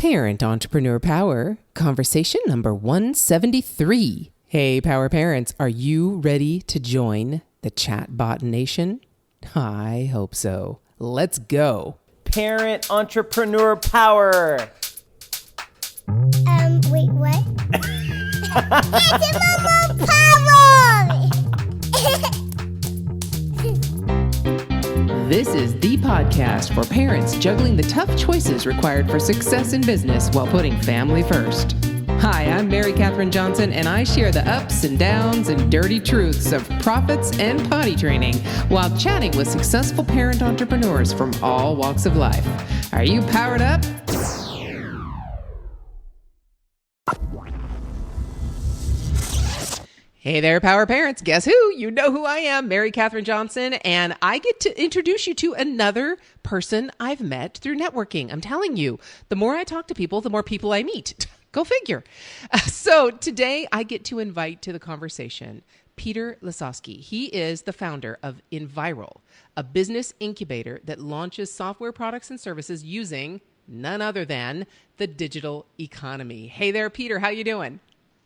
Parent Entrepreneur Power, conversation number 173. Hey, Power Parents, are you ready to join the Chatbot Nation? I hope so. Let's go. Parent Entrepreneur Power. Wait, what? Entrepreneur Power! This is the podcast for parents juggling the tough choices required for success in business while putting family first. Hi, I'm Mary Kathryn Johnson, and I share the ups and downs and dirty truths of profits and potty training while chatting with successful parent entrepreneurs from all walks of life. Are you powered up? Hey there, Power Parents. Guess who? You know who I am, Mary Kathryn Johnson, and I get to introduce you to another person I've met through networking. I'm telling you, the more I talk to people, the more people I meet. Go figure. So today I get to invite to the conversation Peter Lisoskie. He is the founder of Inviral, a business incubator that launches software products and services using none other than the digital economy. Hey there, Peter. How you doing?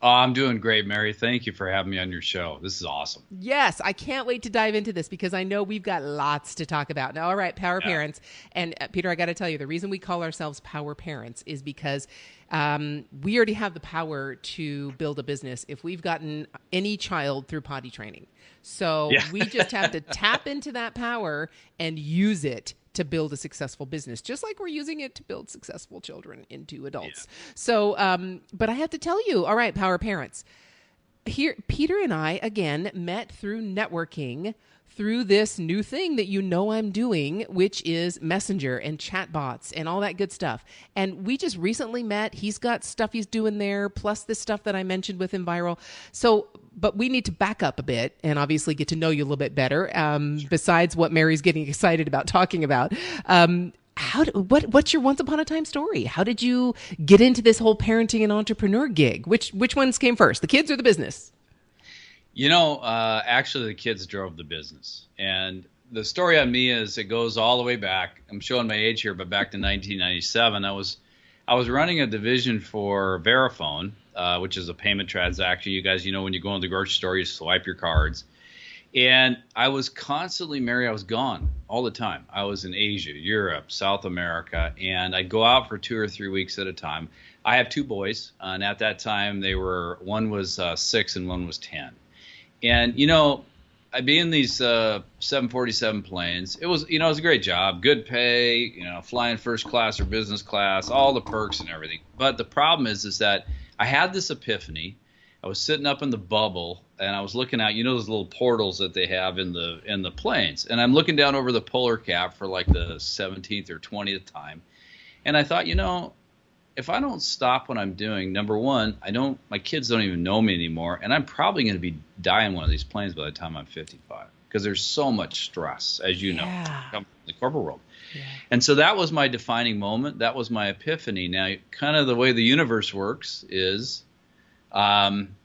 Oh, I'm doing great, Mary. Thank you for having me on your show. This is awesome. Yes, I can't wait to dive into this because I know we've got lots to talk about. Now, all right, Power Parents. And Peter, I got to tell you, the reason we call ourselves Power Parents is because we already have the power to build a business if we've gotten any child through potty training. So we just have to tap into that power and use it to build a successful business, just like we're using it to build successful children into adults. Yeah. So, but I have to tell you, all right, Power Parents, here, Peter and I, again, met through networking, through this new thing that you know I'm doing, which is Messenger and ChatBots and all that good stuff. And we just recently met. He's got stuff he's doing there, plus this stuff that I mentioned with Inviral. So, but we need to back up a bit and obviously get to know you a little bit better, besides what Mary's getting excited about talking about. What's your once upon a time story? How did you get into this whole parenting and entrepreneur gig? Which ones came first, the kids or the business? You know, actually, the kids drove the business. And the story on me is it goes all the way back. I'm showing my age here, but back to 1997. I was running a division for Verifone, which is a payment transaction. You guys, when you go in the grocery store, you swipe your cards. And I was constantly, Mary, I was gone all the time. I was in Asia, Europe, South America, and I'd go out for 2 or 3 weeks at a time. I have 2 boys, and at that time, one was 6 and one was 10. And, I'd be in these 747 planes. It was a great job, good pay, flying first class or business class, all the perks and everything. But the problem is that I had this epiphany. I was sitting up in the bubble and I was looking out, those little portals that they have in the planes. And I'm looking down over the polar cap for like the 17th or 20th time. And I thought, if I don't stop what I'm doing, number one, my kids don't even know me anymore, and I'm probably going to be dying one of these planes by the time I'm 55 because there's so much stress, as you know, in the corporate world. Yeah. And so that was my defining moment. That was my epiphany. Now, kind of the way the universe works is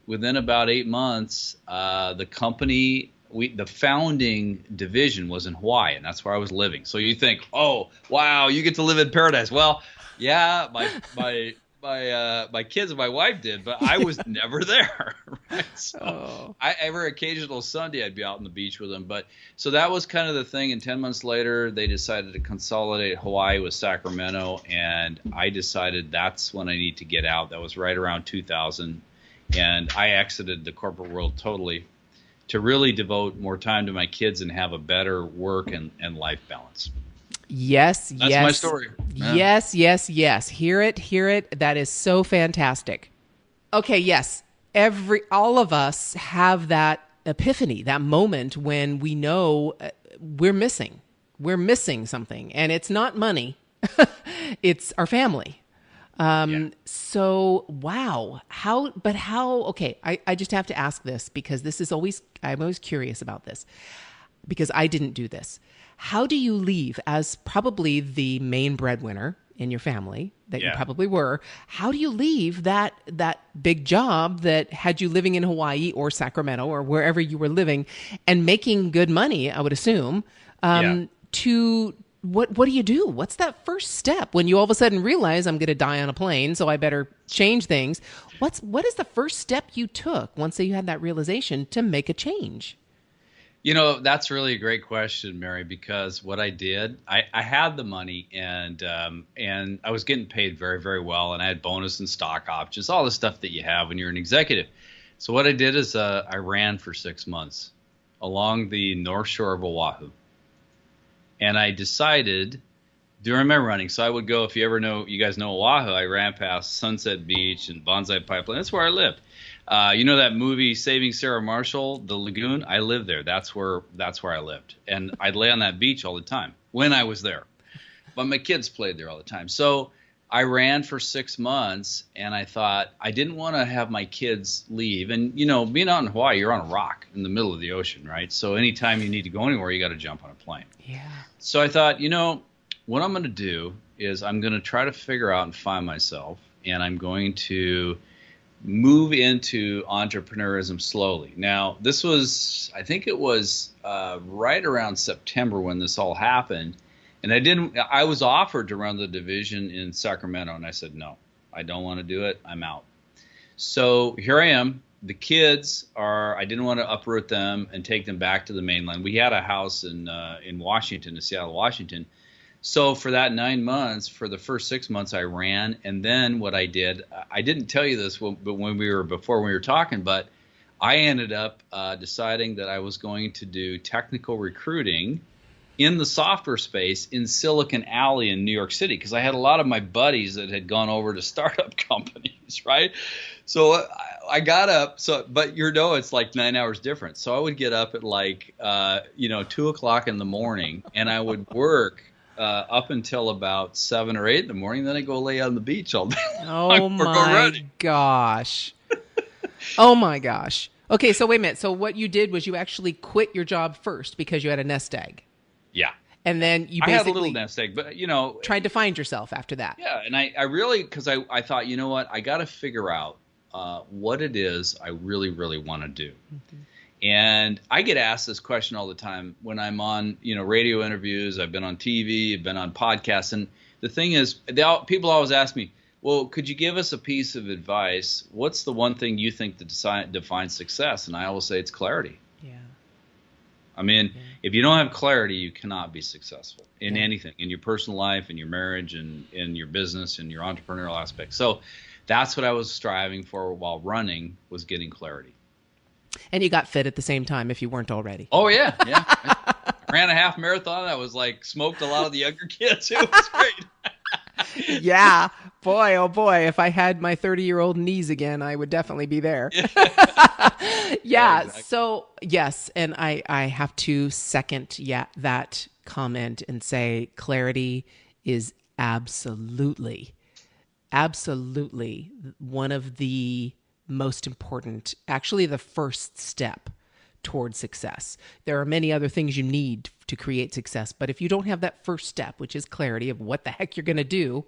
within about 8 months, the company, the founding division was in Hawaii, and that's where I was living. So you think, oh, wow, you get to live in paradise. Well, yeah, my kids and my wife did, but I was never there. Right? So every occasional Sunday I'd be out on the beach with them. But so that was kind of the thing. And 10 months later, they decided to consolidate Hawaii with Sacramento, and I decided that's when I need to get out. That was right around 2000, and I exited the corporate world totally to really devote more time to my kids and have a better work and life balance. Yes, That's my story. Yeah. Yes. Hear it. That is so fantastic. Okay, yes. All of us have that epiphany, that moment when we know we're missing something, and it's not money. It's our family. So, wow. How, okay, I just have to ask this because I'm always curious about this because I didn't do this. How do you leave as probably the main breadwinner in your family that you probably were? How do you leave that big job that had you living in Hawaii or Sacramento or wherever you were living and making good money, I would assume, to what do you do? What's that first step when you all of a sudden realize I'm going to die on a plane, so I better change things? What is the first step you took once you had that realization to make a change? That's really a great question, Mary, because what I did, I had the money and I was getting paid very, very well, and I had bonus and stock options, all the stuff that you have when you're an executive. So what I did is I ran for 6 months along the North Shore of Oahu. And I decided during my running, so I would go, if you guys know Oahu, I ran past Sunset Beach and Bonsai Pipeline. That's where I lived. That movie Saving Sarah Marshall, The Lagoon? I lived there. That's where I lived. And I'd lay on that beach all the time when I was there. But my kids played there all the time. So I ran for 6 months, and I thought I didn't want to have my kids leave. And, being out in Hawaii, you're on a rock in the middle of the ocean, right? So anytime you need to go anywhere, you got to jump on a plane. Yeah. So I thought, what I'm going to do is I'm going to try to figure out and find myself, and I'm going to move into entrepreneurism slowly. Now, I think it was right around September when this all happened. And I was offered to run the division in Sacramento, and I said, no, I don't want to do it. I'm out. So here I am. The kids I didn't want to uproot them and take them back to the mainland. We had a house in Washington, in Seattle, Washington. So for that 9 months, for the first 6 months, I ran. And then what I did, I didn't tell you this when we were talking, but I ended up deciding that I was going to do technical recruiting in the software space in Silicon Alley in New York City, because I had a lot of my buddies that had gone over to startup companies, right? So I got up, but it's like 9 hours different. So I would get up at 2 o'clock in the morning, and I would work up until about 7 or 8 in the morning. Then I go lay on the beach all day. Oh my gosh. Oh my gosh. Okay, so wait a minute. So what you did was you actually quit your job first because you had a nest egg. Yeah. And then you basically I had a little nest egg, but tried to find yourself after that. Yeah, and I really, because I thought, what, I got to figure out what it is I really, really want to do. Mm-hmm. And I get asked this question all the time when I'm on, radio interviews. I've been on TV, I've been on podcasts, and the thing is, people always ask me, well, could you give us a piece of advice? What's the one thing you think that defines success? And I always say it's clarity. Yeah. I mean, if you don't have clarity, you cannot be successful in anything, in your personal life, in your marriage, and in your business, and your entrepreneurial aspect. So that's what I was striving for while running, was getting clarity. And you got fit at the same time if you weren't already. Oh, yeah. I ran a half marathon. I was smoked a lot of the younger kids. It was great. Yeah. Boy, oh boy, if I had my 30-year-old knees again, I would definitely be there. Yeah. Exactly. So, yes. And I have to second that comment and say clarity is absolutely one of the most important, actually the first step towards success. There are many other things you need to create success, but if you don't have that first step, which is clarity of what the heck you're going to do,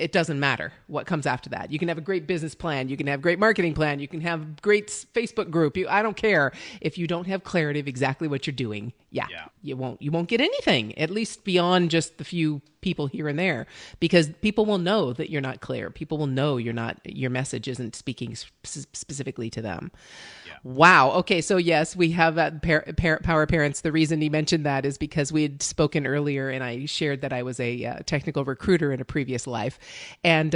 it doesn't matter what comes after that. You can have a great business plan. You can have a great marketing plan. You can have a great Facebook group. I don't care. If you don't have clarity of exactly what you're doing, you won't get anything, at least beyond just the few people here and there, because people will know that you're not clear. People will know your message isn't speaking specifically to them. Yeah. Wow. Okay. So yes, we have Power Parents. The reason he mentioned that is because we had spoken earlier and I shared that I was a technical recruiter in a previous life. And,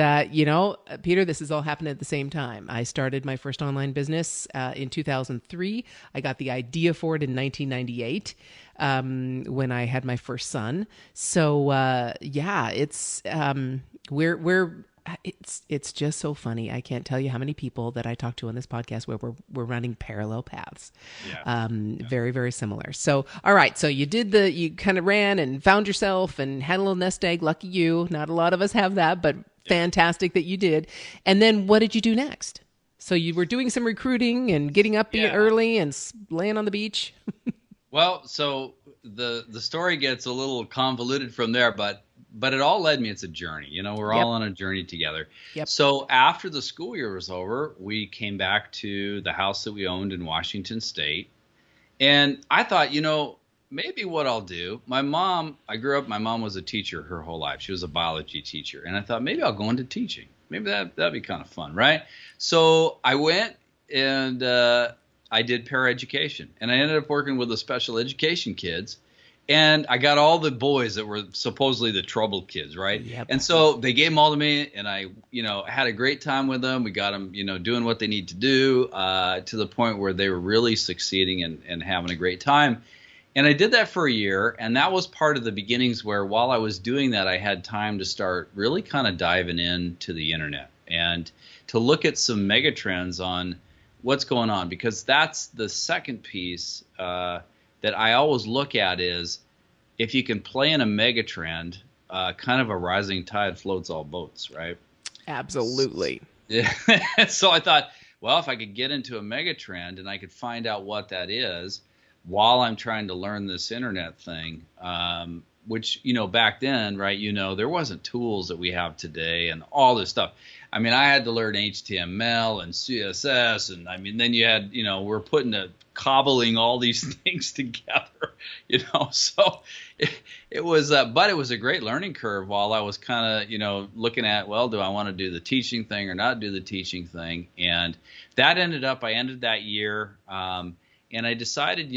Peter, this has all happened at the same time. I started my first online business in 2003. I got the idea for it in 1998. When I had my first son. So, it's just so funny. I can't tell you how many people that I talk to on this podcast where we're running parallel paths. Very, very similar. So, all right. So you kind of ran and found yourself and had a little nest egg. Lucky you. Not a lot of us have that, but fantastic that you did. And then what did you do next? So you were doing some recruiting and getting up early and laying on the beach. Well, so the story gets a little convoluted from there, but it all led me. It's a journey. We're all on a journey together. Yep. So after the school year was over, we came back to the house that we owned in Washington State. And I thought, maybe what I'll do, my mom was a teacher her whole life. She was a biology teacher. And I thought maybe I'll go into teaching. Maybe that'd be kind of fun, right? So I went and I did paraeducation. And I ended up working with the special education kids. And I got all the boys that were supposedly the troubled kids, right? Yep. And so they gave them all to me, and I, had a great time with them. We got them, doing what they need to do to the point where they were really succeeding and having a great time. And I did that for a year, and that was part of the beginnings where while I was doing that, I had time to start really kind of diving into the internet and to look at some mega trends on what's going on, because that's the second piece that I always look at is if you can play in a mega trend, kind of a rising tide floats all boats, right? Absolutely. Yeah. So I thought, well, if I could get into a mega trend and I could find out what that is while I'm trying to learn this internet thing, which, back then, right, there wasn't tools that we have today and all this stuff. I mean, I had to learn HTML and CSS, and then you had, we're cobbling all these things together, so it was, but it was a great learning curve while I was kind of, looking at, well, do I want to do the teaching thing or not do the teaching thing? And that I ended that year, and I decided,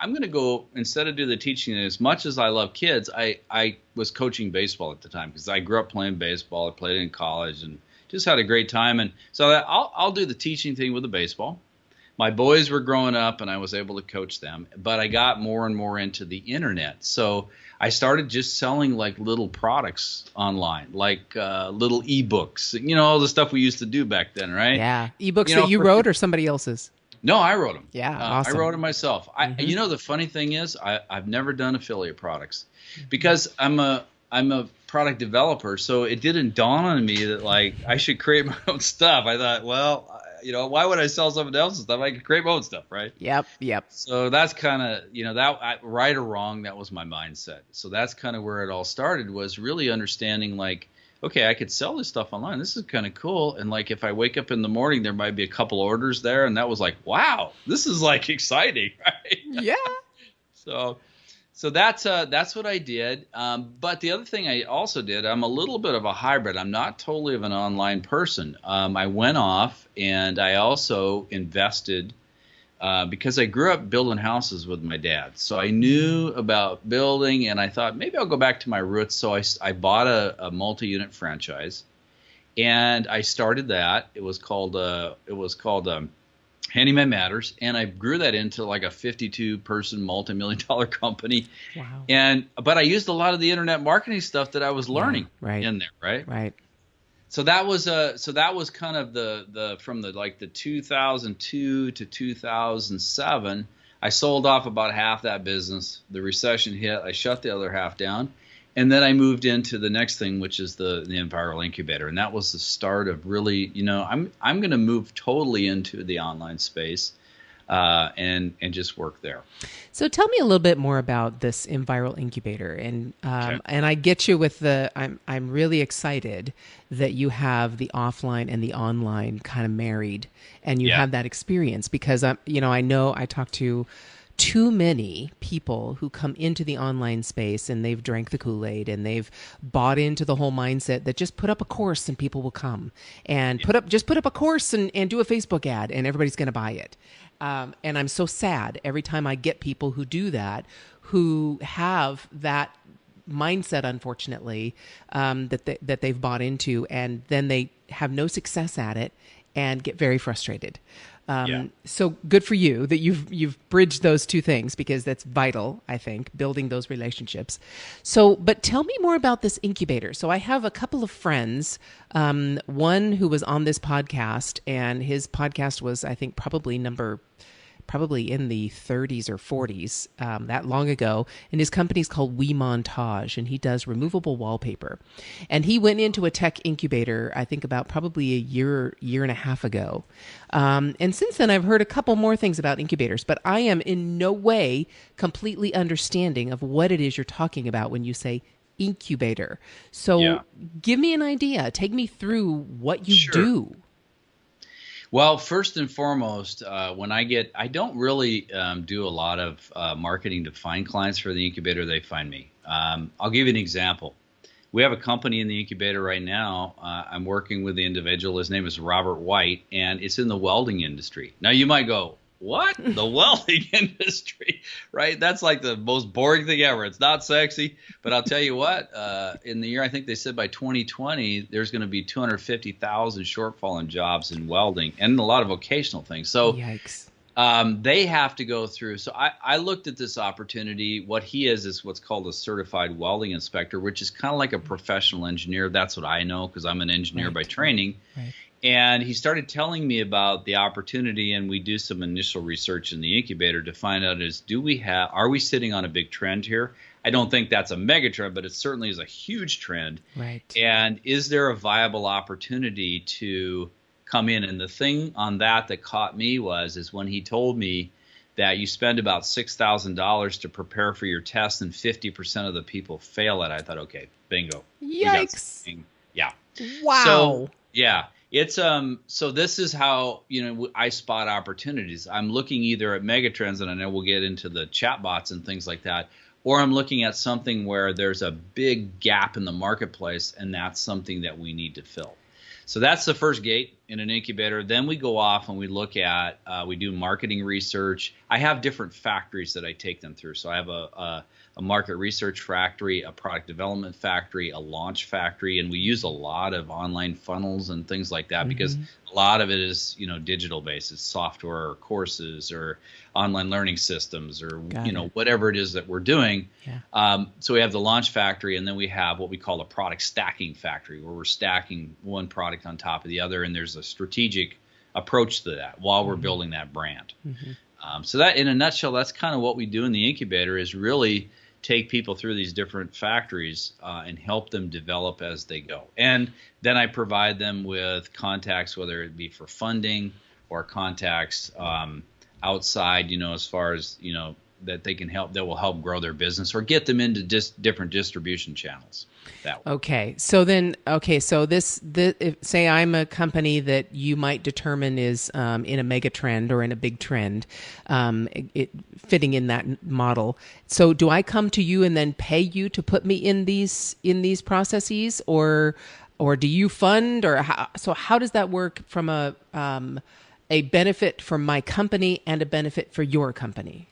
I'm going to go, instead of do the teaching, as much as I love kids, I was coaching baseball at the time because I grew up playing baseball. I played in college and just had a great time. And so I'll do the teaching thing with the baseball. My boys were growing up and I was able to coach them, but I got more and more into the internet. So I started just selling like little products online, like little ebooks, all the stuff we used to do back then, right? Yeah. Ebooks that you wrote or somebody else's? No, I wrote them. Yeah, awesome. I wrote them myself. The funny thing is, I've never done affiliate products because I'm a product developer. So it didn't dawn on me that like I should create my own stuff. I thought, well, why would I sell someone else's stuff? I could create my own stuff, right? Yep. So that's kind of, right or wrong, that was my mindset. So that's kind of where it all started, was really understanding like, okay, I could sell this stuff online. This is kind of cool. And like, if I wake up in the morning, there might be a couple orders there. And that was like, wow, this is like exciting, right? Yeah. So that's what I did. But the other thing I also did, I'm a little bit of a hybrid. I'm not totally of an online person. I went off and I also invested because I grew up building houses with my dad. So I knew about building, and I thought maybe I'll go back to my roots. So I bought a multi-unit franchise, and I started that. It was called Handyman Matters, and I grew that into like a 52-person multi-million-dollar company. Wow. But I used a lot of the internet marketing stuff that I was learning in there, right? Right. So that was kind of the from the 2002 to 2007. I sold off about half that business. The recession hit. I shut the other half down, and then I moved into the next thing, which is the Inviral incubator, and that was the start of really, I'm going to move totally into the online space, and just work there. So tell me a little bit more about this Inviral incubator, and I get you with I'm really excited that you have the offline and the online kind of married, and you have that experience, because I know I talk to too many people who come into the online space and they've drank the Kool-Aid and they've bought into the whole mindset that just put up a course and people will come, and put up a course and do a Facebook ad and everybody's going to buy it. And I'm so sad every time I get people who do that, who have that mindset, unfortunately, that they've bought into, and then they have no success at it and get very frustrated. So good for you that you've bridged those two things, because that's vital, I think, building those relationships. So, but tell me more about this incubator. So I have a couple of friends, one who was on this podcast, and his podcast was, I think, probably in the 30s or 40s, that long ago. And his company's called We Montage, and he does removable wallpaper. And he went into a tech incubator, I think about probably a year and a half ago. And since then, I've heard a couple more things about incubators, but I am in no way completely understanding of what it is you're talking about when you say incubator. So give me an idea. Take me through what you do. Well, first and foremost, I don't really do a lot of marketing to find clients for the incubator. They find me. I'll give you an example. We have a company in the incubator right now. I'm working with the individual. His name is Robert White, and it's in the welding industry. Now, you might go, what? The welding industry, right? That's like the most boring thing ever. It's not sexy, but I'll tell you what, in the year, I think they said by 2020, there's going to be 250,000 shortfall in jobs in welding and a lot of vocational things. So Yikes. they have to go through. So I looked at this opportunity. What he is what's called a certified welding inspector, which is kind of like a professional engineer. That's what I know because I'm an engineer by training. Right. And he started telling me about the opportunity, and we do some initial research in the incubator to find out are we sitting on a big trend here? I don't think that's a mega trend, but it certainly is a huge trend. Right. And is there a viable opportunity to come in? And the thing on that caught me is when he told me that you spend about $6,000 to prepare for your test and 50% of the people fail it. I thought, okay, bingo. Yikes. Yeah. Wow. So, yeah. It's so this is how I spot opportunities. I'm looking either at megatrends, and I know we'll get into the chatbots and things like that, or I'm looking at something where there's a big gap in the marketplace, and that's something that we need to fill. So that's the first gate in an incubator. Then we go off and we look at we do marketing research. I have different factories that I take them through. So I have a market research factory, a product development factory, a launch factory, and we use a lot of online funnels and things like that because a lot of it is digital based. It's software or courses or online learning systems or whatever it is that we're doing. Yeah. So we have the launch factory, and then we have what we call a product stacking factory, where we're stacking one product on top of the other, and there's a strategic approach to that while we're building that brand. So that, in a nutshell, that's kind of what we do in the incubator, is really take people through these different factories and help them develop as they go. And then I provide them with contacts, whether it be for funding or contacts outside, as far as, that they can help, that will help grow their business or get them into different distribution channels. That way. Okay. So then, so this if, say I'm a company that you might determine is in a mega trend or in a big trend, it fitting in that model. So do I come to you and then pay you to put me in these processes, or do you fund, or how does that work from a benefit for my company and a benefit for your company?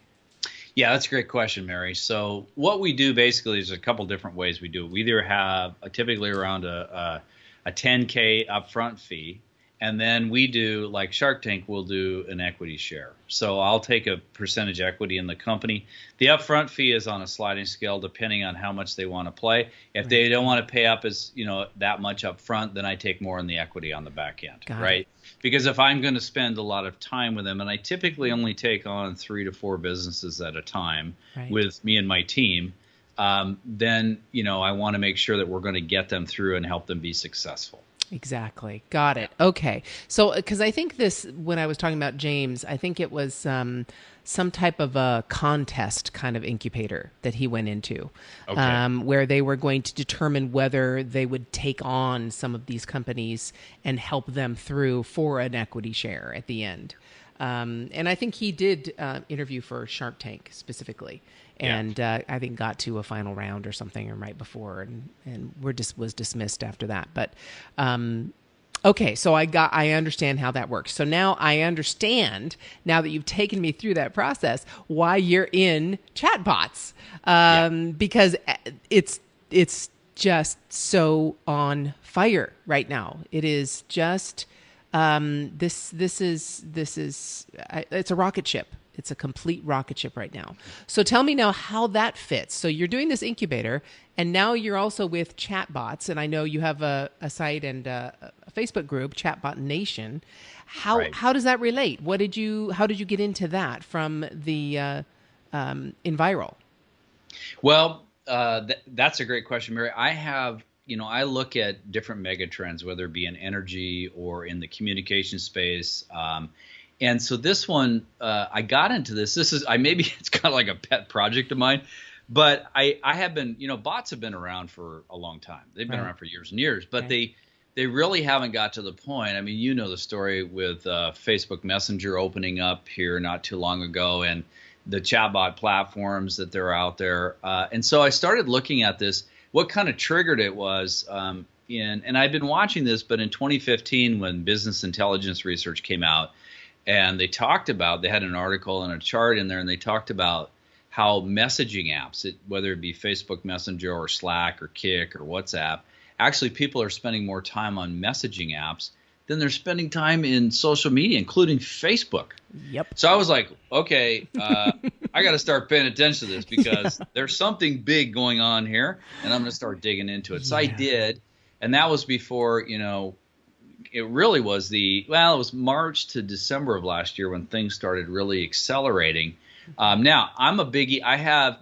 Yeah, that's a great question, Mary. So what we do basically is a couple different ways we do it. We either have typically around a $10K upfront fee, and then we do, like Shark Tank, we'll do an equity share. So I'll take a percentage equity in the company. The upfront fee is on a sliding scale depending on how much they want to play. If they don't want to pay up as that much upfront, then I take more in the equity on the back end, right? Because if I'm going to spend a lot of time with them, and I typically only take on 3 to 4 businesses at a time with me and my team, then I want to make sure that we're going to get them through and help them be successful. Exactly. Got it. Okay. So, because I think when I was talking about James, I think it was some type of a contest kind of incubator that he went into, where they were going to determine whether they would take on some of these companies and help them through for an equity share at the end. And I think he did interview for Shark Tank specifically. And I think got to a final round or something, or right before, and was dismissed after that. But okay, so I understand how that works. So now I understand, now that you've taken me through that process, why you're in chatbots, because it's just so on fire right now. It is just this is it's a rocket ship. It's a complete rocket ship right now. So tell me now how that fits. So you're doing this incubator, and now you're also with chatbots, and I know you have a site and a Facebook group, Chatbot Nation. How does that relate? How did you get into that from the Inviral? Well, that's a great question, Mary. I have, I look at different mega trends, whether it be in energy or in the communication space. And so this one, I got into this. Maybe it's kind of like a pet project of mine, but I have been, bots have been around for a long time. They've been around for years and years, but they they really haven't got to the point. I mean, you know the story with Facebook Messenger opening up here not too long ago, and the chatbot platforms that they're out there. And so I started looking at this. What kind of triggered it was, and I've been watching this, but in 2015 when business intelligence research came out, and they had an article and a chart in there, and they talked about how messaging apps, whether it be Facebook Messenger or Slack or Kik or WhatsApp, actually people are spending more time on messaging apps than they're spending time in social media, including Facebook. Yep. So I was like, okay, I got to start paying attention to this because there's something big going on here, and I'm going to start digging into it. So I did, and that was before, it really was it was March to December of last year when things started really accelerating. Now, I'm a biggie.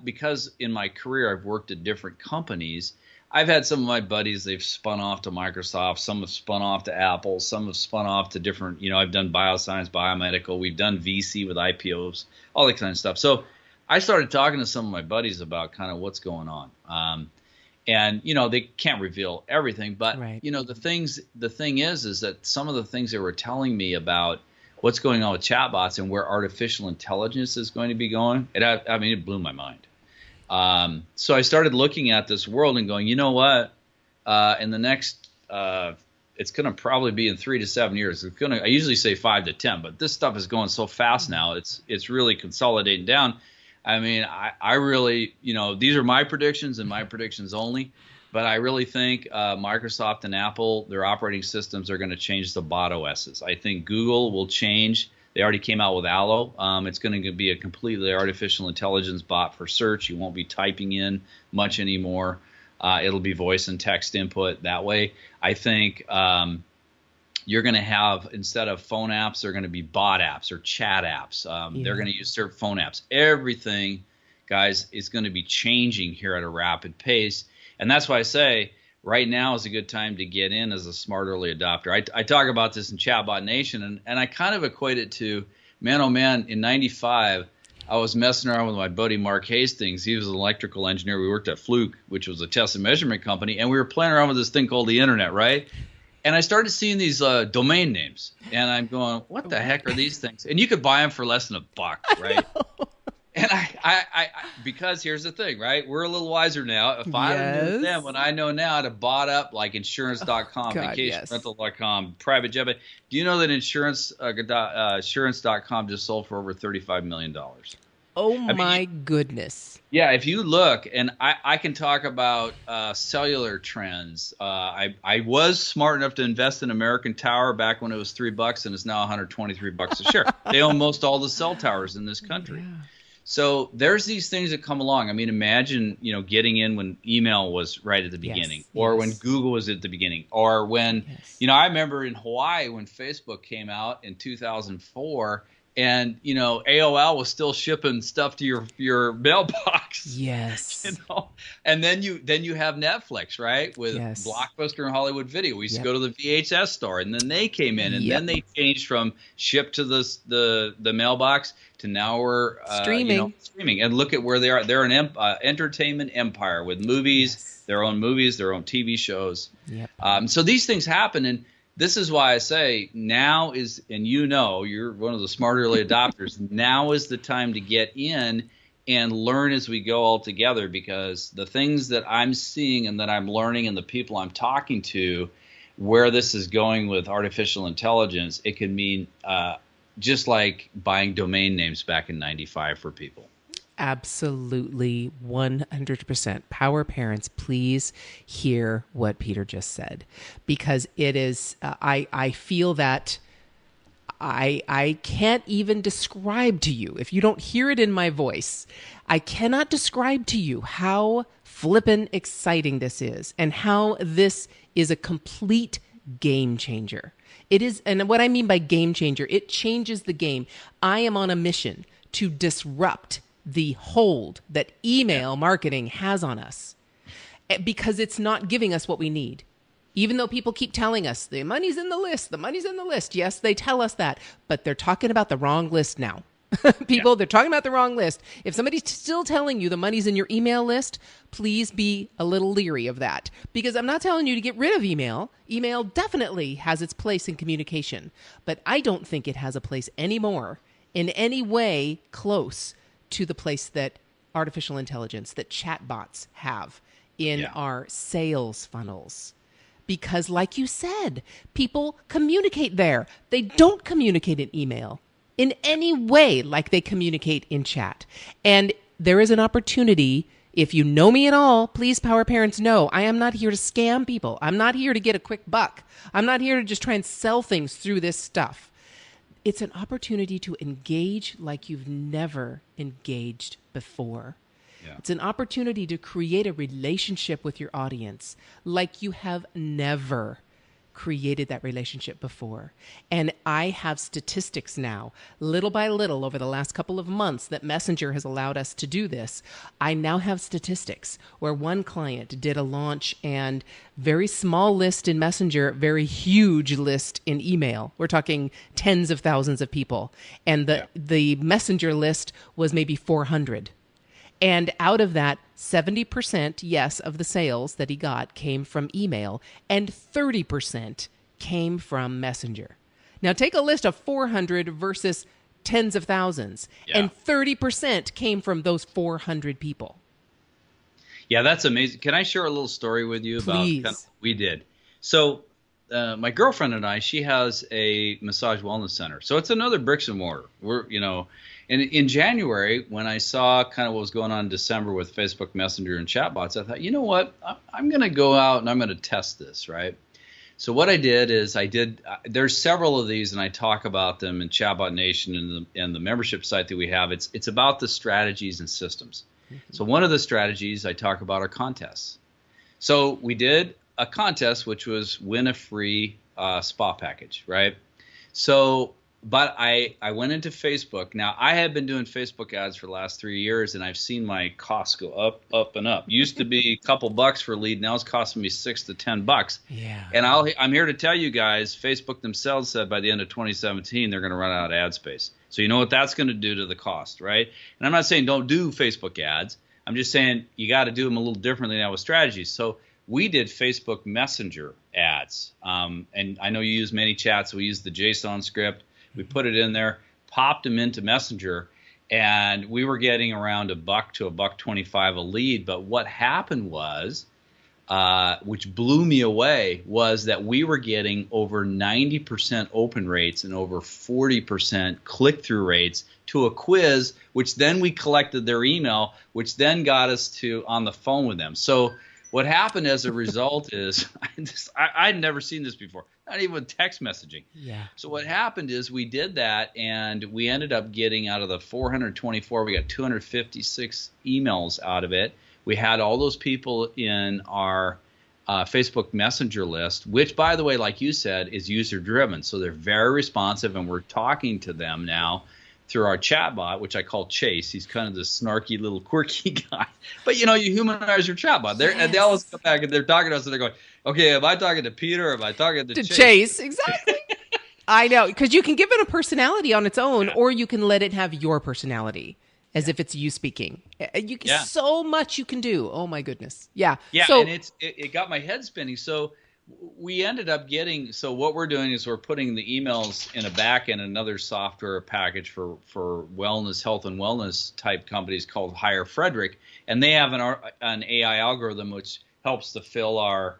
Because in my career I've worked at different companies, I've had some of my buddies, they've spun off to Microsoft, some have spun off to Apple, some have spun off to different, I've done bioscience, biomedical, we've done VC with IPOs, all that kind of stuff. So I started talking to some of my buddies about kind of what's going on. And, they can't reveal everything, but, Right. the thing is that some of the things they were telling me about what's going on with chatbots and where artificial intelligence is going to be going, it blew my mind. So I started looking at this world and going, you know what? In the next, it's going to probably be in 3 to 7 years. I usually say 5 to 10, but this stuff is going so fast now. It's really consolidating down. I mean, I really, these are my predictions and my predictions only, but I really think Microsoft and Apple, their operating systems are going to change the bot OSs. I think Google will change. They already came out with Allo. It's going to be a completely artificial intelligence bot for search. You won't be typing in much anymore. It'll be voice and text input that way. I think you're going to have, instead of phone apps, they're going to be bot apps or chat apps. They're going to use their phone apps. Everything, guys, is going to be changing here at a rapid pace. And that's why I say right now is a good time to get in as a smart early adopter. I talk about this in Chatbot Nation, and I kind of equate it to, man, oh man, in 95, I was messing around with my buddy Mark Hastings. He was an electrical engineer. We worked at Fluke, which was a test and measurement company, and we were playing around with this thing called the internet, right? And I started seeing these domain names, and I'm going, what the heck are these things? And you could buy them for less than $1, right? And I because here's the thing, right? We're a little wiser now. If I knew then, when I know now to bot up like insurance.com, vacationrental.com, private jet. Do you know that insurance.com just sold for over $35 million? Oh, my goodness. Yeah, if you look, and I can talk about cellular trends. I was smart enough to invest in American Tower back when it was $3 and it's now $123 a share. They own most all the cell towers in this country. Yeah. So there's these things that come along. I mean, imagine, getting in when email was right at the beginning, or when Google was at the beginning, or when, I remember in Hawaii when Facebook came out in 2004, and AOL was still shipping stuff to your mailbox. Yes. And then you have Netflix, right? With Blockbuster and Hollywood Video. We used to go to the VHS store, and then they came in, and then they changed from ship to the mailbox to now we're streaming. And look at where they are. They're an entertainment empire with movies, their own TV shows. Yep. So these things happen, and this is why I say now is, and you're one of the smart early adopters, now is the time to get in and learn as we go all together, because the things that I'm seeing and that I'm learning and the people I'm talking to, where this is going with artificial intelligence, it could mean just like buying domain names back in 95 for people. Absolutely, 100%. Power parents, please hear what Peter just said, because it is, I feel that I can't even describe to you, if you don't hear it in my voice, I cannot describe to you how flippin' exciting this is and how this is a complete game changer. It is, and what I mean by game changer, it changes the game. I am on a mission to disrupt the hold that email marketing has on us, because it's not giving us what we need. Even though people keep telling us the money's in the list, the money's in the list. Yes, they tell us that, but they're talking about the wrong list now. People, they're talking about the wrong list. If somebody's still telling you the money's in your email list, please be a little leery of that. Because I'm not telling you to get rid of email. Email definitely has its place in communication. But I don't think it has a place anymore in any way close to the place that artificial intelligence, that chatbots have in our sales funnels. Because like you said, people communicate there. They don't communicate in email in any way like they communicate in chat. And there is an opportunity. If you know me at all, please, Power Parents, know I am not here to scam people. I'm not here to get a quick buck. I'm not here to just try and sell things through this stuff. It's an opportunity to engage like you've never engaged before. Yeah. It's an opportunity to create a relationship with your audience like you have never created that relationship before. And I have statistics now, little by little over the last couple of months that Messenger has allowed us to do this. I now have statistics where one client did a launch and very small list in Messenger, very huge list in email. We're talking tens of thousands of people. And the Messenger list was maybe 400. And out of that, 70%, yes, of the sales that he got came from email, and 30% came from Messenger. Now take a list of 400 versus tens of thousands, and 30% came from those 400 people. Yeah, that's amazing. Can I share a little story with you about Please. Kind of what we did? So my girlfriend and I, she has a massage wellness center. So it's another bricks and mortar. And in January, when I saw kind of what was going on in December with Facebook Messenger and chatbots, I thought, you know what? I'm going to go out and I'm going to test this, right? So what I did is there's several of these, and I talk about them in Chatbot Nation and the membership site that we have. It's about the strategies and systems. Mm-hmm. So one of the strategies I talk about are contests. So we did a contest, which was win a free spa package, right? So but I went into Facebook. Now, I have been doing Facebook ads for the last 3 years, and I've seen my costs go up, and up. Used to be a couple bucks for a lead. Now it's costing me $6 to $10. Yeah. And I'm here to tell you guys, Facebook themselves said by the end of 2017, they're going to run out of ad space. So you know what that's going to do to the cost, right? And I'm not saying don't do Facebook ads. I'm just saying you got to do them a little differently now with strategies. So we did Facebook Messenger ads. And I know you use ManyChat, so we used the JSON script. We put it in there, popped them into Messenger, and we were getting around $1 to $1.25 a lead. But what happened was, which blew me away, was that we were getting over 90% open rates and over 40% click-through rates to a quiz, which then we collected their email, which then got us to on the phone with them. So what happened as a result is I'd never seen this before, not even text messaging. Yeah. So what happened is we did that, and we ended up getting out of the 424, we got 256 emails out of it. We had all those people in our Facebook Messenger list, which, by the way, like you said, is user-driven. So they're very responsive, and we're talking to them now through our chatbot, which I call Chase. He's kind of this snarky little quirky guy. But, you humanize your chatbot. And they always come back and they're talking to us and they're going, okay, am I talking to Peter or am I talking to Chase? Exactly. I know, because you can give it a personality on its own, or you can let it have your personality as if it's you speaking. So much you can do. Oh, my goodness. Yeah. Yeah, so, and it got my head spinning. So we ended up getting, so what we're doing is we're putting the emails in a back end, another software package for wellness, health and wellness type companies called Hire Frederick, and they have an AI algorithm which helps to fill our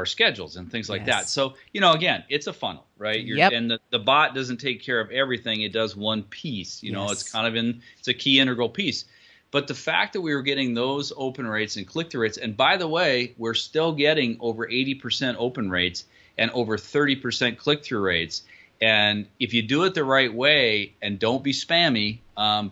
schedules and things like that. So, again, it's a funnel, right? And the bot doesn't take care of everything. It does one piece, it's kind of it's a key integral piece. But the fact that we were getting those open rates and click-through rates, and by the way, we're still getting over 80% open rates and over 30% click-through rates. And if you do it the right way and don't be spammy,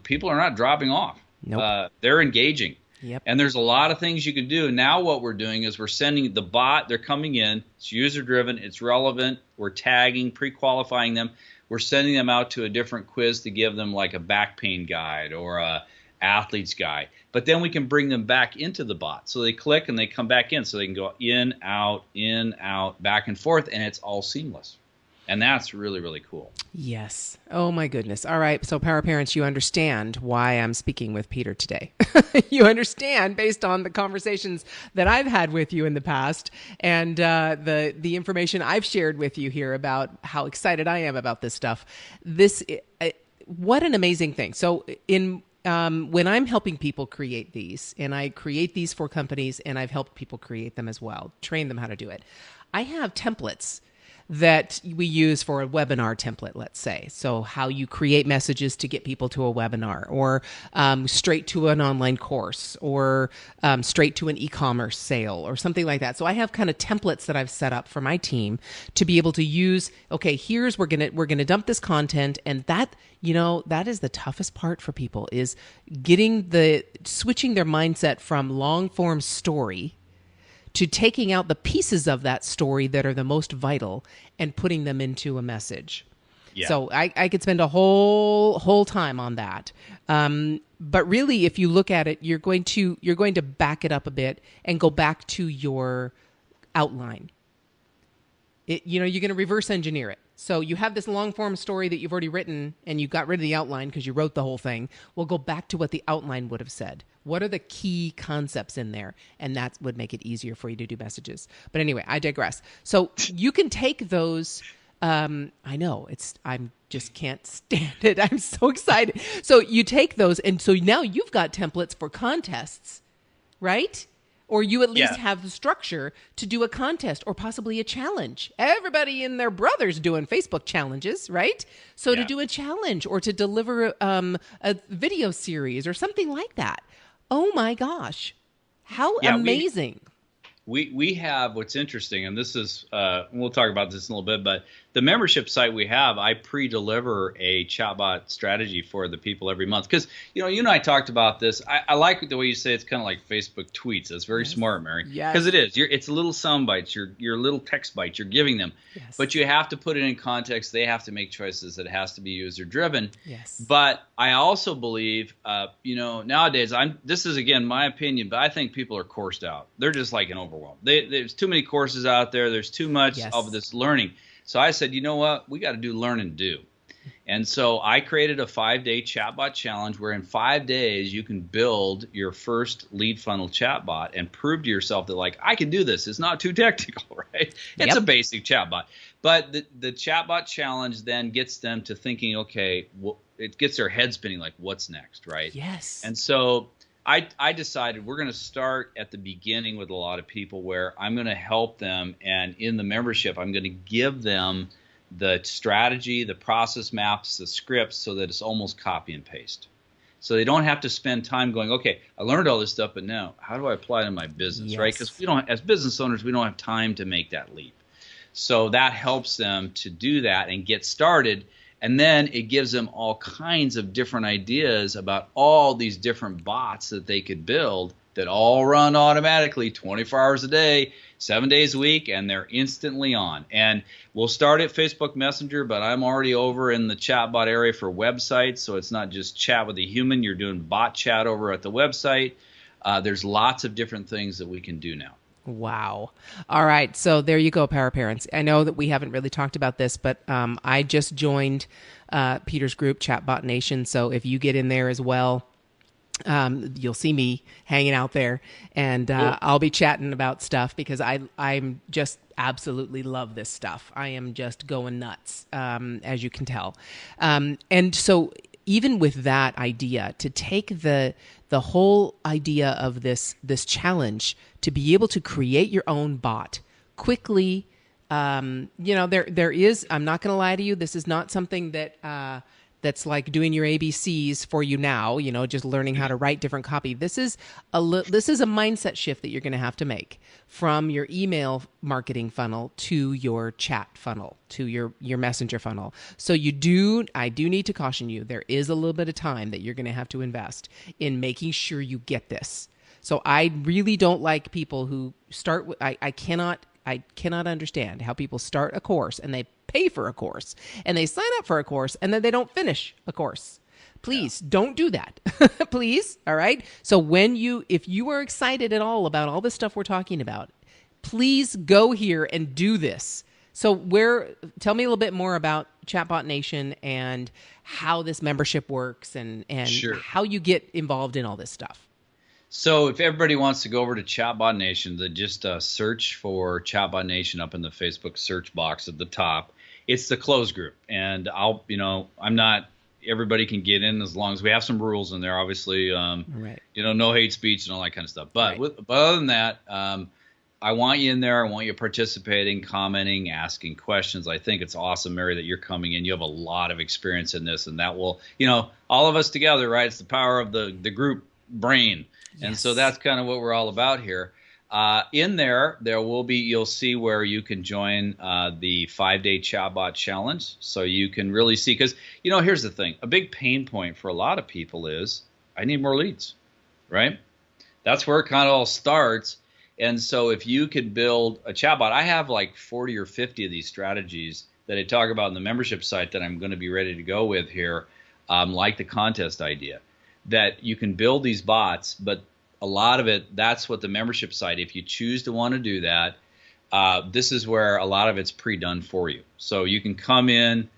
people are not dropping off. Nope. They're engaging. Yep. And there's a lot of things you can do. Now what we're doing is we're sending the bot, they're coming in, it's user-driven, it's relevant, we're tagging, pre-qualifying them. We're sending them out to a different quiz to give them like a back pain guide or a athlete's guide, but then we can bring them back into the bot. So they click and they come back in, so they can go in, out, back and forth, and it's all seamless. And that's really, really cool. Yes. Oh, my goodness. All right. So, Power Parents, you understand why I'm speaking with Peter today. You understand based on the conversations that I've had with you in the past and the information I've shared with you here about how excited I am about this stuff. What an amazing thing. So, when I'm helping people create these, and I create these for companies, and I've helped people create them as well, train them how to do it, I have templates that we use for a webinar template, let's say. So how you create messages to get people to a webinar, or straight to an online course, or straight to an e-commerce sale, or something like that. So I have kind of templates that I've set up for my team to be able to use. Okay, we're gonna dump this content, and that is the toughest part for people, is switching their mindset from long form story to taking out the pieces of that story that are the most vital and putting them into a message. Yeah. So I could spend a whole time on that. But really, if you look at it, you're going to back it up a bit and go back to your outline. You're going to reverse engineer it. So you have this long form story that you've already written, and you got rid of the outline because you wrote the whole thing. We'll go back to what the outline would have said. What are the key concepts in there? And that would make it easier for you to do messages. But anyway, I digress. So you can take those. I know I just can't stand it. I'm so excited. So you take those, and so now you've got templates for contests, right? Or you at least have the structure to do a contest or possibly a challenge. Everybody and their brother's doing Facebook challenges, right? So to do a challenge or to deliver a video series or something like that. Oh my gosh. How amazing. We have, what's interesting, and this is, we'll talk about this in a little bit, but the membership site we have, I pre-deliver a chatbot strategy for the people every month. Because, you and I talked about this. I like the way you say it's kind of like Facebook tweets. That's very smart, Mary. Yes. Because it is. It's little sound bites, your little text bites you're giving them. Yes. But you have to put it in context. They have to make choices. It has to be user-driven. Yes. But I also believe, nowadays, this is, again, my opinion, but I think people are coursed out. They're just like an overwhelm. There's too many courses out there. There's too much of this learning. So I said, you know what? We got to do learn and do. And so I created a 5-day chatbot challenge where in 5 days you can build your first lead funnel chatbot and prove to yourself that, like, I can do this. It's not too technical, right? It's a basic chatbot. But the chatbot challenge then gets them to thinking, okay, it gets their head spinning, like, what's next, right? Yes. And so I decided we're going to start at the beginning with a lot of people where I'm going to help them, and in the membership I'm going to give them the strategy, the process maps, the scripts, so that it's almost copy and paste. So they don't have to spend time going, okay, I learned all this stuff, but now how do I apply it in my business, right? Because as business owners, we don't have time to make that leap. So that helps them to do that and get started. And then it gives them all kinds of different ideas about all these different bots that they could build that all run automatically 24 hours a day, 7 days a week, and they're instantly on. And we'll start at Facebook Messenger, but I'm already over in the chatbot area for websites, so it's not just chat with a human. You're doing bot chat over at the website. There's lots of different things that we can do now. Wow. All right. So there you go, Power Parents. I know that we haven't really talked about this, but I just joined Peter's group, Chatbot Nation. So if you get in there as well, you'll see me hanging out there, and cool. I'll be chatting about stuff because I'm just absolutely love this stuff. I am just going nuts, as you can tell. And so even with that idea, to take the whole idea of this challenge to be able to create your own bot quickly, there is, I'm not going to lie to you, this is not something that that's like doing your ABCs for you now, just learning how to write different copy. This is a mindset shift that you're going to have to make from your email marketing funnel to your chat funnel, to your messenger funnel. So I do need to caution you, there is a little bit of time that you're going to have to invest in making sure you get this. So I really don't like people who start with, I cannot understand how people start a course and they pay for a course and they sign up for a course and then they don't finish a course. Please don't do that. Please. All right. So if you are excited at all about all the stuff we're talking about, please go here and do this. So tell me a little bit more about Chatbot Nation and how this membership works and Sure. how you get involved in all this stuff. So if everybody wants to go over to Chatbot Nation, they just search for Chatbot Nation up in the Facebook search box at the top. It's the closed group, and everybody can get in as long as we have some rules in there, obviously, Right. No hate speech and all that kind of stuff. But, Right. but other than that, I want you in there. I want you participating, commenting, asking questions. I think it's awesome, Mary, that you're coming in. You have a lot of experience in this, and that will, all of us together, right? It's the power of the group brain. And so that's kind of what we're all about here. In there you'll see where you can join the 5-day Chatbot Challenge. So you can really see, because, here's the thing. A big pain point for a lot of people is, I need more leads, right? That's where it kind of all starts. And so if you could build a chatbot, I have like 40 or 50 of these strategies that I talk about in the membership site that I'm going to be ready to go with here, like the contest idea, that you can build these bots, but a lot of it, that's what the membership site, if you choose to want to do that, this is where a lot of it's pre-done for you. So you can come in.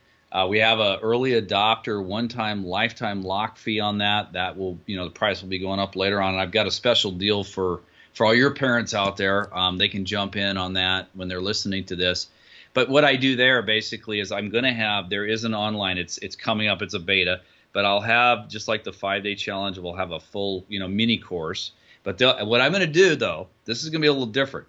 We have a early adopter one-time lifetime lock fee on that. That will, the price will be going up later on. And I've got a special deal for all your parents out there. They can jump in on that when they're listening to this. But what I do there basically is there is an online, it's coming up, it's a beta. But I'll have, just like the 5-day challenge, we'll have a full, mini course. But what I'm going to do, though, this is going to be a little different,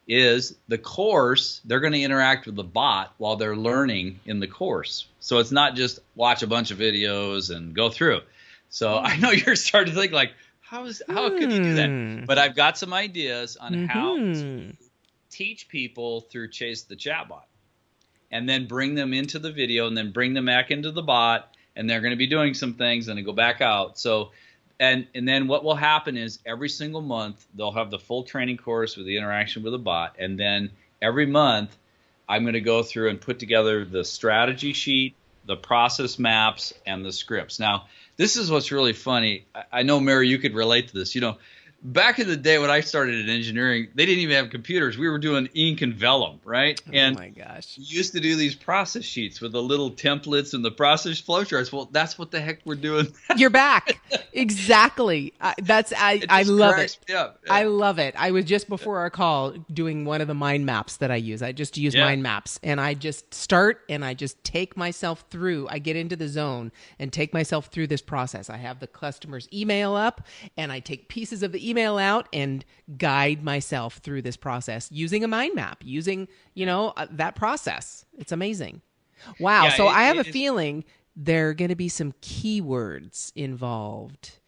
is the course, they're going to interact with the bot while they're learning in the course. So it's not just watch a bunch of videos and go through. So I know you're starting to think like, how could you do that? But I've got some ideas on how to teach people through Chase the Chatbot, and then bring them into the video, and then bring them back into the bot. And they're going to be doing some things and then go back out. So, and then what will happen is every single month they'll have the full training course with the interaction with the bot. And then every month I'm going to go through and put together the strategy sheet, the process maps, and the scripts. Now, this is what's really funny. I know, Mary, you could relate to this. Back in the day when I started in engineering, they didn't even have computers. We were doing ink and vellum, right? Oh my gosh. We used to do these process sheets with the little templates and the process flowcharts. Well, that's what the heck we're doing. You're back. Exactly. I love it. Yeah. I love it. I was just before our call doing one of the mind maps that I use. I just use mind maps, and I just start and I just take myself through. I get into the zone and take myself through this process. I have the customer's email up, and I take pieces of the email out and guide myself through this process using a mind map, using, that process. It's amazing. Wow. Yeah, So I have a feeling there are going to be some keywords involved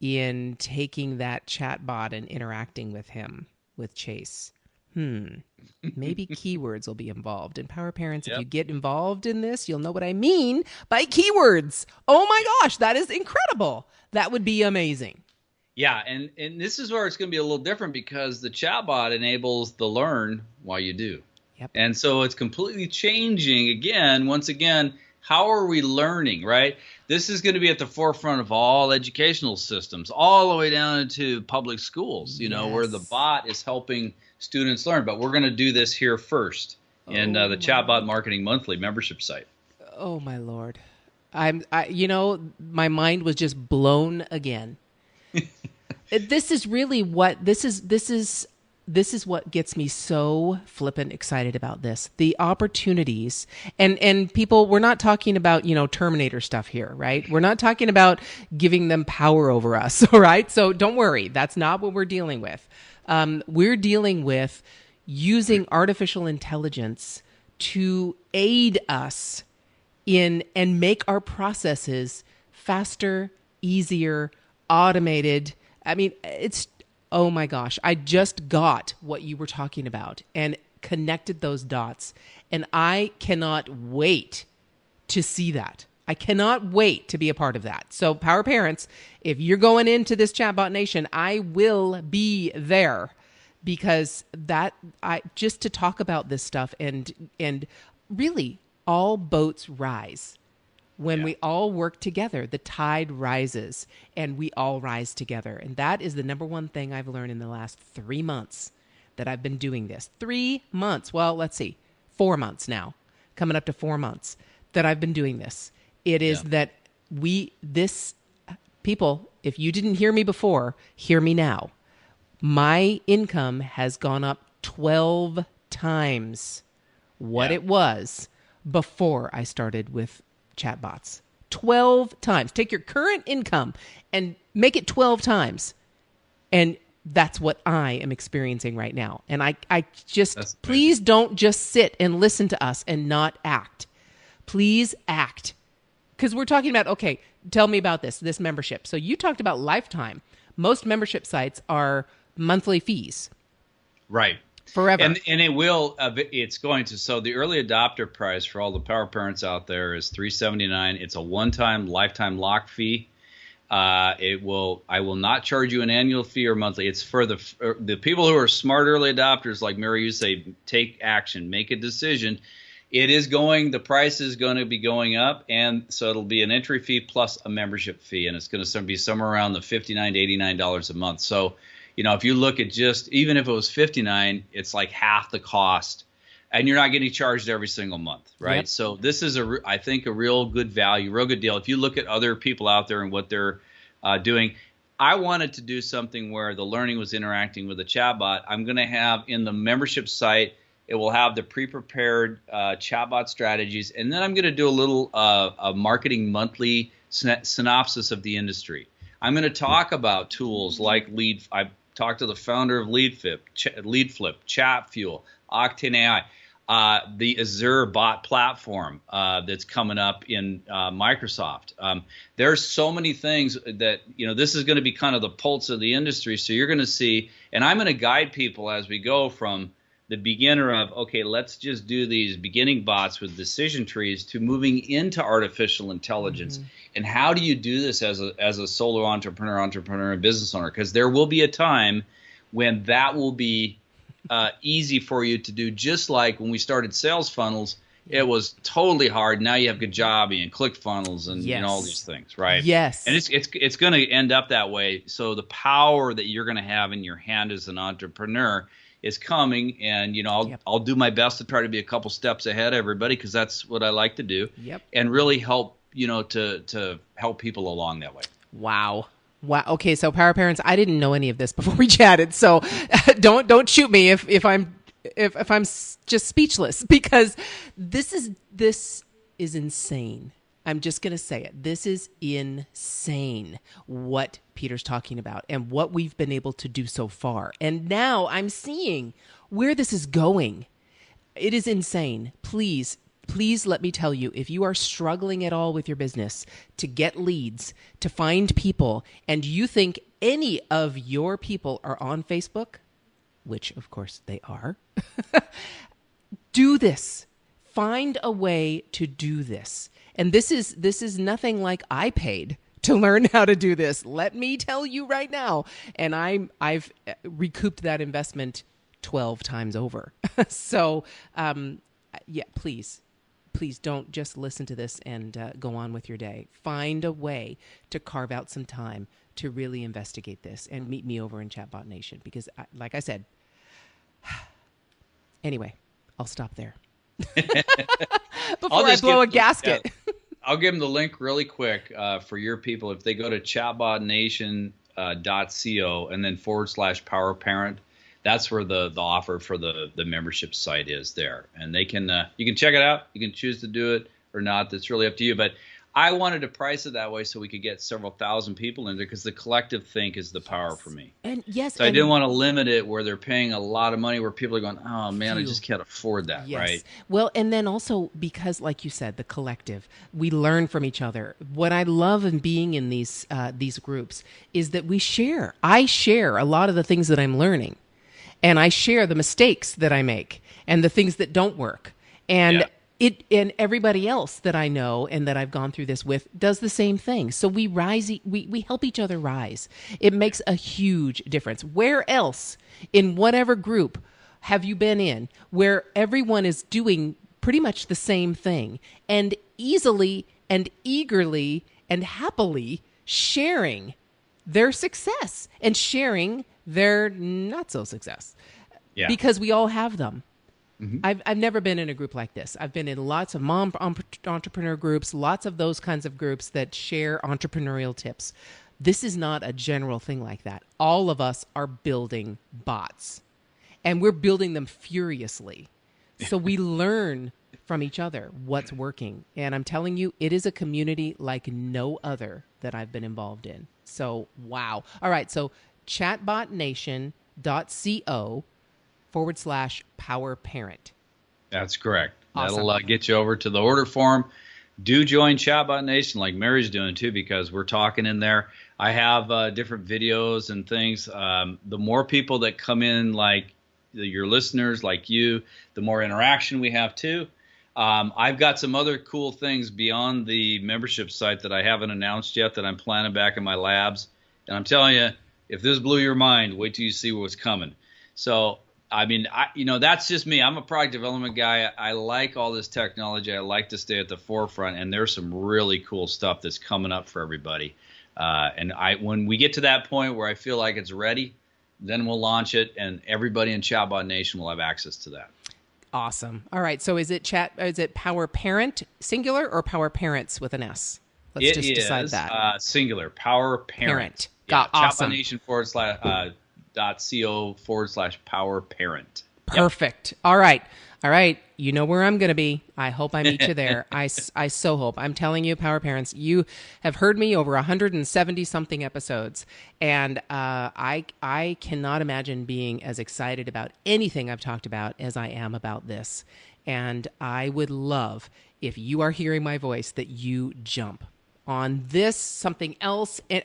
in taking that chatbot and interacting with him, with Chase. Maybe keywords will be involved. And Power Parents, if you get involved in this, you'll know what I mean by keywords. Oh my gosh, that is incredible. That would be amazing. Yeah, and this is where it's going to be a little different, because the chatbot enables the learn while you do. Yep. And so it's completely changing once again, how are we learning, right? This is going to be at the forefront of all educational systems, all the way down into public schools, where the bot is helping students learn. But we're going to do this here first in the Chatbot Marketing Monthly membership site. Oh my Lord. My mind was just blown again. This is really what this is what gets me so flippin' excited about this. The opportunities and people, we're not talking about, Terminator stuff here, right? We're not talking about giving them power over us, all right? So don't worry. That's not what we're dealing with. We're dealing with using artificial intelligence to aid us in and make our processes faster, easier, automated. I mean, oh my gosh, I just got what you were talking about and connected those dots. And I cannot wait to see that. I cannot wait to be a part of that. So Power Parents, if you're going into this Chatbot Nation, I will be there, because just to talk about this stuff and really all boats rise. When we all work together, the tide rises and we all rise together. And that is the number one thing I've learned in the last 3 months that I've been doing this. 3 months. Well, let's see. 4 months now, coming up to 4 months that I've been doing this. It is that people, if you didn't hear me before, hear me now. My income has gone up 12 times what it was before I started with chatbots. 12 times. Take your current income and make it 12 times. And that's what I am experiencing right now. And I just, please don't just sit and listen to us and not act. Please act. Because we're talking about, okay, tell me about this membership. So you talked about lifetime. Most membership sites are monthly fees. Right. Forever. And it's going to, so the early adopter price for all the power parents out there is $379. It's a one-time lifetime lock fee. I will not charge you an annual fee or monthly. It's for the people who are smart early adopters, like Mary, you say, take action, make a decision. The price is going to be going up, and so it'll be an entry fee plus a membership fee, and it's going to be somewhere around the $59 to $89 a month. So, if you look at even if it was $59, it's like half the cost, and you're not getting charged every single month, right? Yep. So this is I think a real good value, real good deal. If you look at other people out there and what they're doing, I wanted to do something where the learning was interacting with a chatbot. I'm going to have in the membership site, it will have the pre-prepared chatbot strategies, and then I'm going to do a little a marketing monthly synopsis of the industry. I'm going to talk about tools like I've talked to the founder of LeadFlip, ChatFuel, Octane AI, the Azure bot platform that's coming up in Microsoft. There's so many things that, this is going to be kind of the pulse of the industry. So you're going to see, and I'm going to guide people as we go from the beginner of, okay, let's just do these beginning bots with decision trees to moving into artificial intelligence. Mm-hmm. And how do you do this as a solo entrepreneur and business owner? Because there will be a time when that will be easy for you to do, just like when we started sales funnels, it was totally hard. Now you have Kajabi and ClickFunnels and all these things, right? Yes. And it's going to end up that way. So the power that you're going to have in your hand as an entrepreneur is coming, and I'll do my best to try to be a couple steps ahead of everybody, because that's what I like to do, and really help to help people along that way. Wow. Okay, so power parents, I didn't know any of this before we chatted, so don't shoot me if I'm just speechless, because this is insane. I'm just going to say it. This is insane what Peter's talking about and what we've been able to do so far. And now I'm seeing where this is going. It is insane. Please let me tell you, if you are struggling at all with your business to get leads, to find people, and you think any of your people are on Facebook, which of course they are, do this. Find a way to do this. And this is nothing like I paid to learn how to do this. Let me tell you right now. And I've recouped that investment 12 times over. So, please don't just listen to this and go on with your day. Find a way to carve out some time to really investigate this, and meet me over in Chatbot Nation, because like I said, anyway, I'll stop there. Before I blow a gasket. I'll give them the link really quick for your people. If they go to chatbotnation.co and then /powerparent, that's where the offer for the membership site is there. And they can you can check it out. You can choose to do it or not. That's really up to you. But I wanted to price it that way so we could get several thousand people in there, because the collective think is the power for me. And so I didn't want to limit it where they're paying a lot of money, where people are going, oh man, I just can't afford that, right? Well, and then also because, like you said, the collective, we learn from each other. What I love in being in these groups is that we share. I share a lot of the things that I'm learning, and I share the mistakes that I make and the things that don't work. And and everybody else that I know and that I've gone through this with does the same thing. So we rise, we help each other rise. It makes a huge difference. Where else in whatever group have you been in where everyone is doing pretty much the same thing and easily and eagerly and happily sharing their success and sharing their not so success? Yeah. Because we all have them. I've never been in a group like this. I've been in lots of mom entrepreneur groups, lots of those kinds of groups that share entrepreneurial tips. This is not a general thing like that. All of us are building bots, and we're building them furiously. So we learn from each other what's working. And I'm telling you, it is a community like no other that I've been involved in. So, wow. All right. So chatbotnation.co/power parent. That's correct. Awesome. That'll get you over to the order form. Do join Chatbot Nation like Mary's doing too, because we're talking in there. I have different videos and things. The more people that come in, like your listeners, like you, the more interaction we have too. I've got some other cool things beyond the membership site that I haven't announced yet that I'm planning back in my labs. And I'm telling you, if this blew your mind, wait till you see what's coming. So, I mean, that's just me. I'm a product development guy. I like all this technology. I like to stay at the forefront, and there's some really cool stuff that's coming up for everybody. And when we get to that point where I feel like it's ready, then we'll launch it, and everybody in Chatbot Nation will have access to that. Awesome. All right. So is it Power Parent singular or Power Parents with an S? Let's just decide that. Singular. Power Parent. Got awesome. Chatbot Nation .co/power parent. Perfect. Yep. All right. You know where I'm going to be. I hope I meet you there. I so hope. I'm telling you, Power Parents, you have heard me over 170 something episodes, and I cannot imagine being as excited about anything I've talked about as I am about this. And I would love, if you are hearing my voice, that you jump on this, something else. And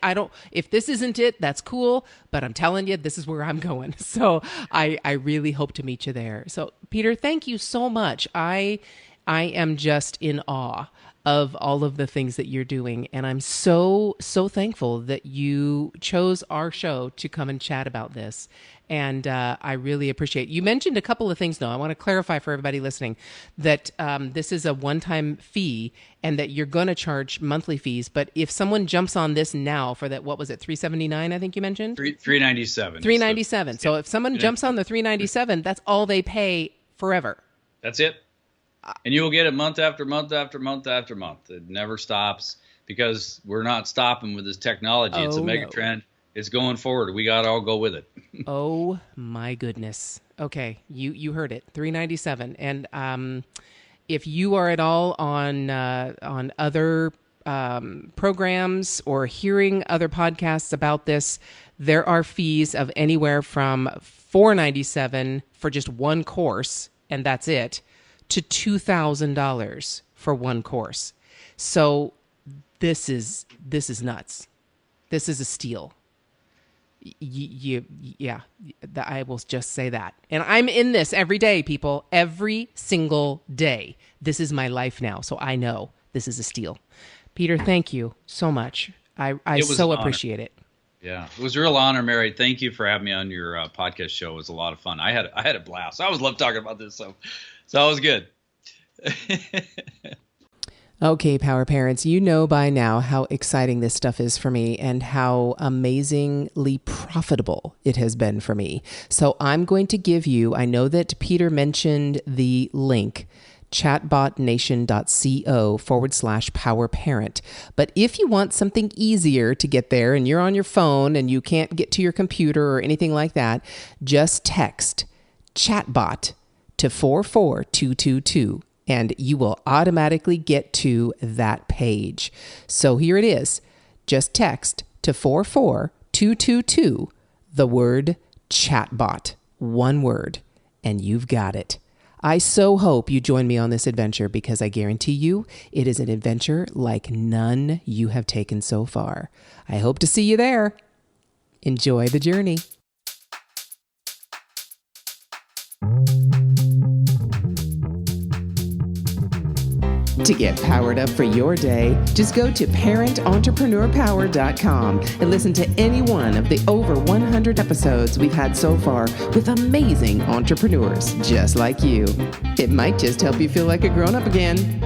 if this isn't it, that's cool, but I'm telling you, this is where I'm going. So I really hope to meet you there. So Peter, thank you so much. I am just in awe of all of the things that you're doing. And I'm so thankful that you chose our show to come and chat about this. And I really appreciate it. You mentioned a couple of things, though. I want to clarify for everybody listening that this is a one-time fee and that you're going to charge monthly fees. But if someone jumps on this now for that, what was it, $379, I think you mentioned? $397. $397. So if someone jumps on the $397, that's all they pay forever. That's it. And you will get it month after month after month after month. It never stops because we're not stopping with this technology. It's a mega trend. It's going forward. We got to all go with it. Oh my goodness. Okay. You heard it. $397. And if you are at all on other programs or hearing other podcasts about this, there are fees of anywhere from $497 for just one course, and that's it, to $2,000 for one course. So this is nuts. This is a steal. I will just say that. And I'm in this every day, people, every single day. This is my life now, so I know this is a steal. Peter, thank you so much. I so appreciate it. Yeah, it was a real honor, Mary. Thank you for having me on your podcast show. It was a lot of fun. I had a blast. I always love talking about this, so it was good. Okay, Power Parents, you know by now how exciting this stuff is for me and how amazingly profitable it has been for me. So I'm going to give you, I know that Peter mentioned the link, chatbotnation.co/power parent. But if you want something easier to get there and you're on your phone and you can't get to your computer or anything like that, just text chatbot to 44222. And you will automatically get to that page. So here it is. Just text to 44222 the word chatbot, one word, and you've got it. I so hope you join me on this adventure because I guarantee you it is an adventure like none you have taken so far. I hope to see you there. Enjoy the journey. To get powered up for your day, just go to parententrepreneur.power.com and listen to any one of the over 100 episodes we've had so far with amazing entrepreneurs just like you. It might just help you feel like a grown-up again.